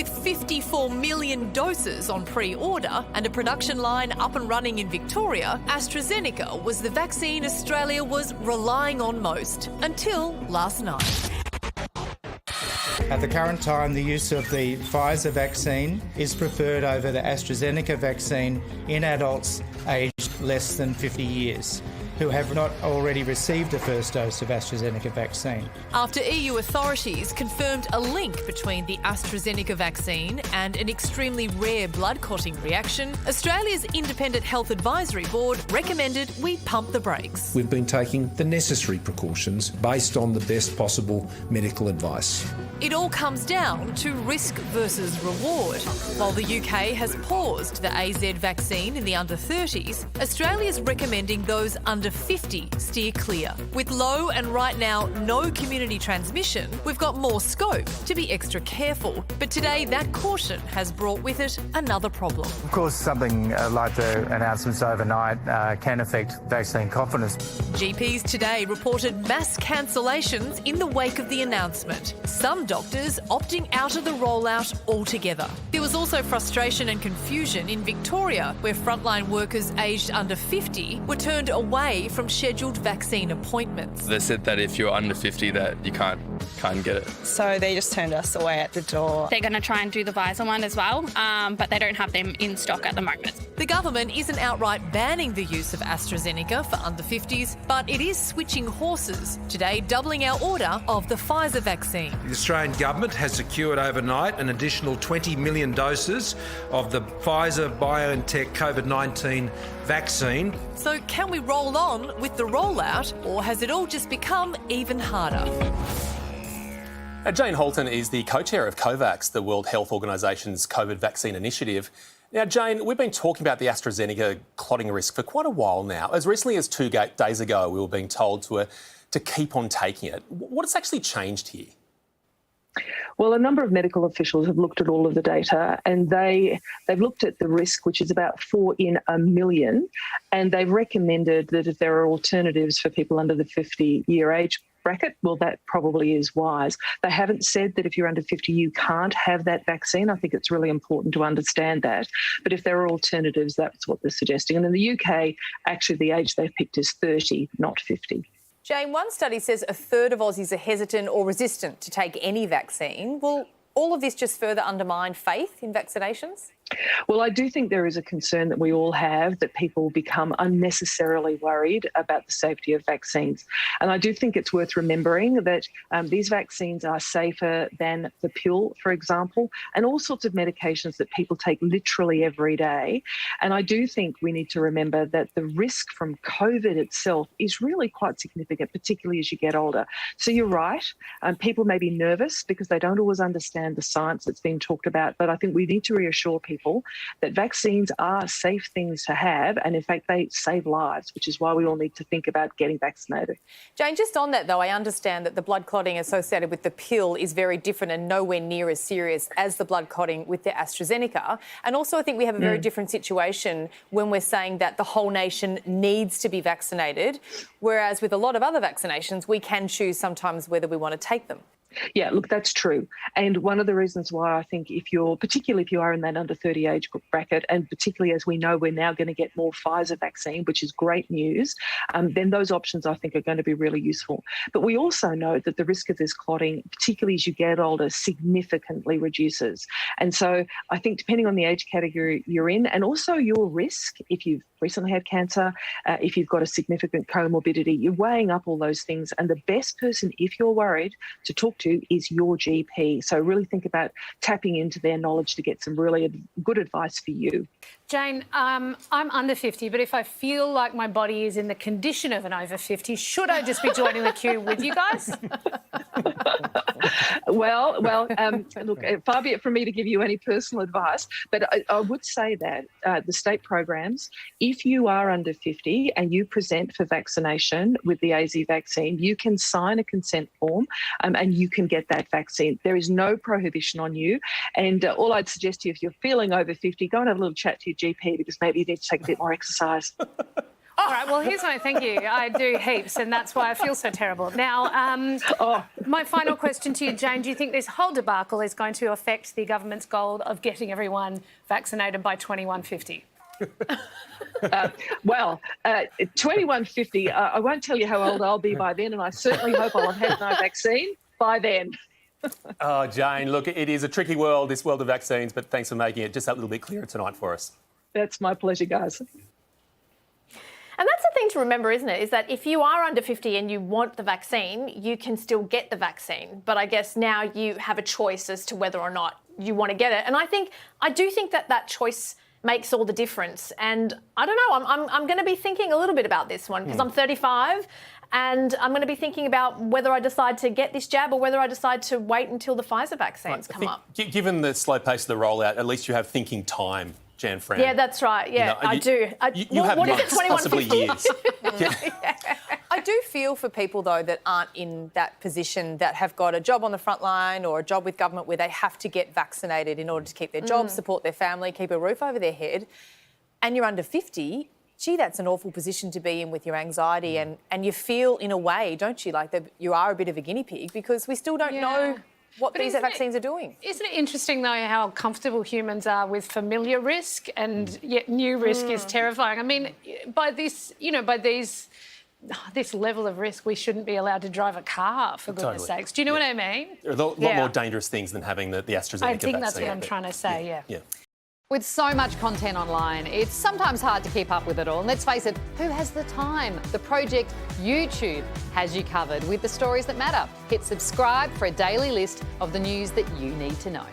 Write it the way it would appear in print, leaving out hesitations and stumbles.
With 54 million doses on pre-order and a production line up and running in Victoria, AstraZeneca was the vaccine Australia was relying on most until last night. At the current time, the use of the Pfizer vaccine is preferred over the AstraZeneca vaccine in adults aged less than 50 years who have not already received a first dose of AstraZeneca vaccine. After EU authorities confirmed a link between the AstraZeneca vaccine and an extremely rare blood clotting reaction, Australia's Independent Health Advisory Board recommended we pump the brakes. We've been taking the necessary precautions based on the best possible medical advice. It all comes down to risk versus reward. While the UK has paused the AZ vaccine in the under 30s, Australia's recommending those under 50 steer clear. With low and right now no community transmission, we've got more scope to be extra careful. But today that caution has brought with it another problem. Of course, something like the announcements overnight can affect vaccine confidence. GPs today reported mass cancellations in the wake of the announcement. Some doctors opting out of the rollout altogether. There was also frustration and confusion in Victoria, where frontline workers aged under 50 were turned away from scheduled vaccine appointments. They said that if you're under 50 that you can't get it. So they just turned us away at the door. They're going to try and do the Pfizer one as well, but they don't have them in stock at the moment. The government isn't outright banning the use of AstraZeneca for under 50s, but it is switching horses, today doubling our order of the Pfizer vaccine. The Australian government has secured overnight an additional 20 million doses of the Pfizer-BioNTech COVID-19 vaccine. So can we roll on with the rollout, or has it all just become even harder? Jane Halton is the co-chair of COVAX, the World Health Organisation's COVID vaccine initiative. Now, Jane, we've been talking about the AstraZeneca clotting risk for quite a while now. As recently as 2 days ago, we were being told to keep on taking it. What has actually changed here? Well, a number of medical officials have looked at all of the data, and they've looked at the risk, which is about 4 in a million, and they've recommended that if there are alternatives for people under the 50-year age bracket, well, that probably is wise. They haven't said that if you're under 50, you can't have that vaccine. I think it's really important to understand that. But if there are alternatives, that's what they're suggesting. And in the UK, actually, the age they've picked is 30, not 50. Jane, one study says a third of Aussies are hesitant or resistant to take any vaccine. Will all of this just further undermine faith in vaccinations? Well, I do think there is a concern that we all have that people become unnecessarily worried about the safety of vaccines. And I do think it's worth remembering that these vaccines are safer than the pill, for example, and all sorts of medications that people take literally every day. And I do think we need to remember that the risk from COVID itself is really quite significant, particularly as you get older. So you're right. People may be nervous because they don't always understand the science that's being talked about. But I think we need to reassure people that vaccines are safe things to have, and in fact they save lives, which is why we all need to think about getting vaccinated. Jane, just on that though, I understand that the blood clotting associated with the pill is very different and nowhere near as serious as the blood clotting with the AstraZeneca. And also I think we have a very different situation when we're saying that the whole nation needs to be vaccinated, whereas with a lot of other vaccinations we can choose sometimes whether we want to take them. Yeah, look, that's true. And one of the reasons why I think particularly if you are in that under 30 age bracket, and particularly as we know we're now going to get more Pfizer vaccine, which is great news, then those options I think are going to be really useful. But we also know that the risk of this clotting, particularly as you get older, significantly reduces. And so I think depending on the age category you're in, and also your risk, if you've recently had cancer, if you've got a significant comorbidity, you're weighing up all those things. And the best person, if you're worried, to talk to is your GP. So really think about tapping into their knowledge to get some really good advice for you. Jane, I'm under 50, but if I feel like my body is in the condition of an over 50, should I just be joining the queue with you guys? Well, look, far be it from me to give you any personal advice, but I would say that the state programs, if you are under 50 and you present for vaccination with the AZ vaccine, you can sign a consent form and you can get that vaccine. There is no prohibition on you. And all I'd suggest to you, if you're feeling over 50, go and have a little chat to your GP because maybe you need to take a bit more exercise. All right, well, here's my thank you. I do heaps, and that's why I feel so terrible. Now, My final question to you, Jane, do you think this whole debacle is going to affect the government's goal of getting everyone vaccinated by 2150? 2150, I won't tell you how old I'll be by then, and I certainly hope I'll have had my vaccine by then. Oh, Jane, look, it is a tricky world, this world of vaccines, but thanks for making it just that little bit clearer tonight for us. That's my pleasure, guys. And that's the thing to remember, isn't it, is that if you are under 50 and you want the vaccine, you can still get the vaccine. But I guess now you have a choice as to whether or not you want to get it. And I do think that choice makes all the difference. And I don't know, I'm going to be thinking a little bit about this one because I'm 35 and I'm going to be thinking about whether I decide to get this jab or whether I decide to wait until the Pfizer vaccines come up. Given the slow pace of the rollout, at least you have thinking time, Jan Fran. Yeah, that's right. Yeah, I do. You have what is months, it, 2150? possibly years. I do feel for people, though, that aren't in that position, that have got a job on the front line or a job with government where they have to get vaccinated in order to keep their job, support their family, keep a roof over their head, and you're under 50, gee, that's an awful position to be in with your anxiety and you feel, in a way, don't you, like that you are a bit of a guinea pig because we still don't know what these vaccines are doing. Isn't it interesting, though, how comfortable humans are with familiar risk and yet new risk is terrifying? I mean, by this, this level of risk, we shouldn't be allowed to drive a car, for goodness sakes. Do you know what I mean? There are a lot more dangerous things than having the AstraZeneca vaccine. I think that's what I'm trying to say, yeah. With so much content online, it's sometimes hard to keep up with it all. And let's face it, who has the time? The Project YouTube has you covered with the stories that matter. Hit subscribe for a daily list of the news that you need to know.